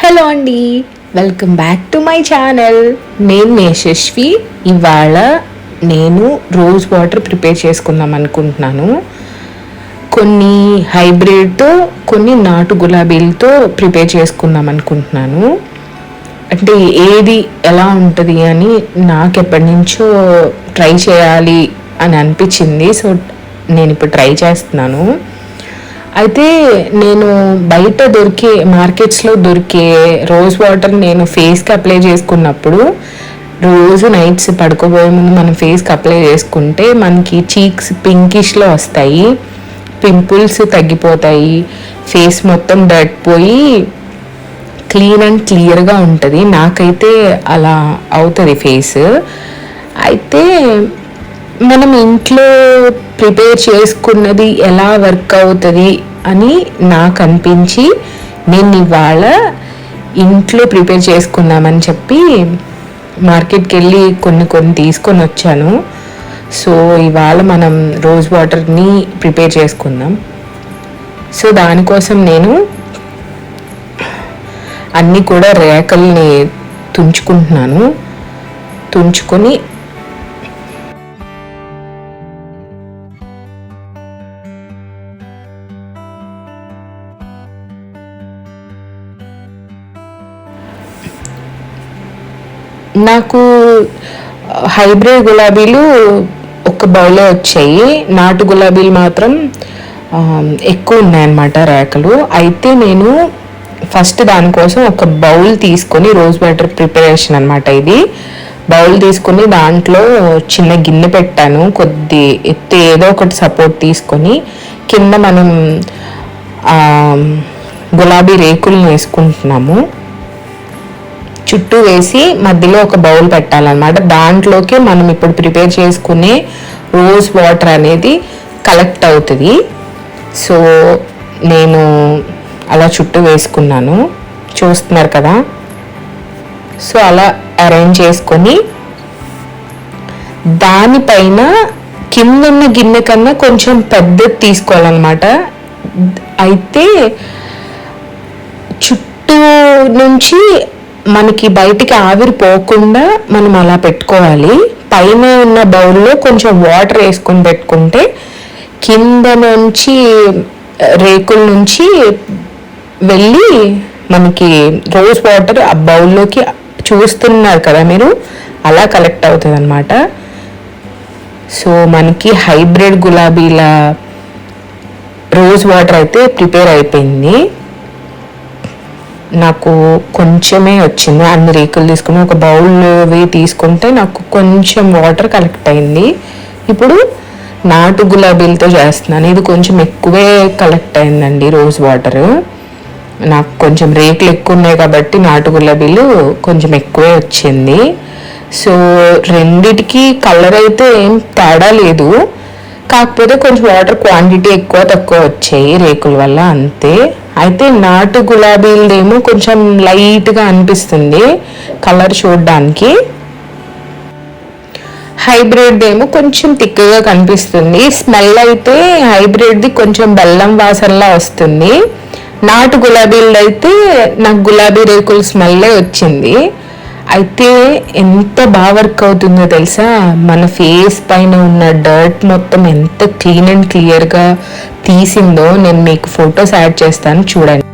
Hello అండి, welcome back to my channel. నేను యశస్వి. ఇవాళ నేను రోజ్ వాటర్ ప్రిపేర్ చేసుకుందాం అనుకుంటున్నాను. కొన్ని హైబ్రిడ్తో, కొన్ని నాటు గులాబీలతో ప్రిపేర్ చేసుకుందాం అనుకుంటున్నాను. అంటే ఏది ఎలా ఉంటుంది అని నాకు ఎప్పటి నుంచో ట్రై చేయాలి అని అనిపించింది. సో నేను ఇప్పుడు ట్రై చేస్తున్నాను. అయితే నేను బయట మార్కెట్స్లో దొరికే రోజ్ వాటర్ నేను ఫేస్కి అప్లై చేసుకున్నప్పుడు, రోజు నైట్స్ పడుకోబోయే ముందు మనం ఫేస్కి అప్లై చేసుకుంటే మనకి చీక్స్ పింకిష్లో వస్తాయి, పింపుల్స్ తగ్గిపోతాయి, ఫేస్ మొత్తం డర్ట్ పోయి క్లీన్ అండ్ క్లియర్గా ఉంటుంది. నాకైతే అలా అవుతుంది ఫేస్. అయితే మనం ఇంట్లో ప్రిపేర్ చేసుకున్నది ఎలా వర్క్ అవుతుంది అని నాకు అనిపించి నేను ఇవాళ ఇంట్లో ప్రిపేర్ చేసుకుందామని చెప్పి మార్కెట్కి వెళ్ళి కొన్ని తీసుకొని వచ్చాను. సో ఇవాళ మనం రోజ్ వాటర్ని ప్రిపేర్ చేసుకుందాం. సో దానికోసం నేను అన్నీ కూడా రేకల్ని తుంచుకొని నాకు హైబ్రిడ్ గులాబీలు ఒక బౌల్లో వచ్చాయి, నాటు గులాబీలు మాత్రం ఎక్కువ ఉన్నాయన్నమాట రేకలు. అయితే నేను ఫస్ట్ దానికోసం ఒక బౌల్ తీసుకొని, రోజ్ వాటర్ ప్రిపరేషన్ అనమాట ఇది. బౌల్ తీసుకొని దాంట్లో చిన్న గిన్నె పెట్టాను, కొద్ది ఎత్తి ఏదో ఒకటి సపోర్ట్ తీసుకొని కింద మనం గులాబీ రేకులను వేసుకుంటున్నాము. చుట్టూ వేసి మధ్యలో ఒక బౌల్ పెట్టాలన్నమాట. దాంట్లోకి మనం ఇప్పుడు ప్రిపేర్ చేసుకునే రోజ్ వాటర్ అనేది కలెక్ట్ అవుతుంది. సో నేను అలా చుట్టూ వేసుకున్నాను, చూస్తున్నారు కదా. సో అలా అరేంజ్ చేసుకొని దానిపైన కింద ఉన్న గిన్నె కన్నా కొంచెం పెద్దది తీసుకోవాలన్నమాట. అయితే చుట్టూ నుంచి మనకి బయటికి ఆవిరి పోకుండా మనం అలా పెట్టుకోవాలి. పైన ఉన్న బౌల్లో కొంచెం వాటర్ వేసుకొని పెట్టుకుంటే కింద నుంచి రేకుల నుంచి వెళ్ళి మనకి రోజ్ వాటర్ ఆ బౌల్లోకి, చూస్తున్నారు కదా మీరు, అలా కలెక్ట్ అవుతుంది అన్నమాట. సో మనకి హైబ్రిడ్ గులాబీల రోజ్ వాటర్ అయితే ప్రిపేర్ అయిపోయింది. నాకు కొంచెమే వచ్చింది, అన్ని రేకులు తీసుకుని ఒక బౌల్వి తీసుకుంటే నాకు కొంచెం వాటర్ కలెక్ట్ అయింది. ఇప్పుడు నాటు గులాబీలతో చేస్తున్నాను. ఇది కొంచెం ఎక్కువే కలెక్ట్ అయిందండి రోజ్ వాటర్. నాకు కొంచెం రేకులు ఎక్కువ ఉన్నాయి కాబట్టి నాటు గులాబీలు కొంచెం ఎక్కువే వచ్చింది. సో రెండిటికి కలర్ అయితే ఏం తేడా లేదు, కాకపోతే కొంచెం వాటర్ క్వాంటిటీ ఎక్కువ తక్కువ వచ్చాయి రేకుల వల్ల, అంతే. అయితే నాటు గులాబీలదేమో కొంచెం లైట్గా అనిపిస్తుంది కలర్ చూడడానికి, హైబ్రిడ్ ఏమో కొంచెం థిక్గా కనిపిస్తుంది. స్మెల్ అయితే హైబ్రిడ్ది కొంచెం బెల్లం వాసనలా వస్తుంది, నాటు గులాబీలు అయితే నాకు గులాబీ రేకుల స్మెల్లే వచ్చింది. అయితే ఎంత బాగా వర్క్ అవుతుందో తెలుసా, మన ఫేస్ పైన ఉన్న డర్ట్ మొత్తం ఎంత క్లీన్ అండ్ క్లియర్గా తీసిందో. నేను మీకు ఫొటోస్ యాడ్ చేస్తాను, చూడండి.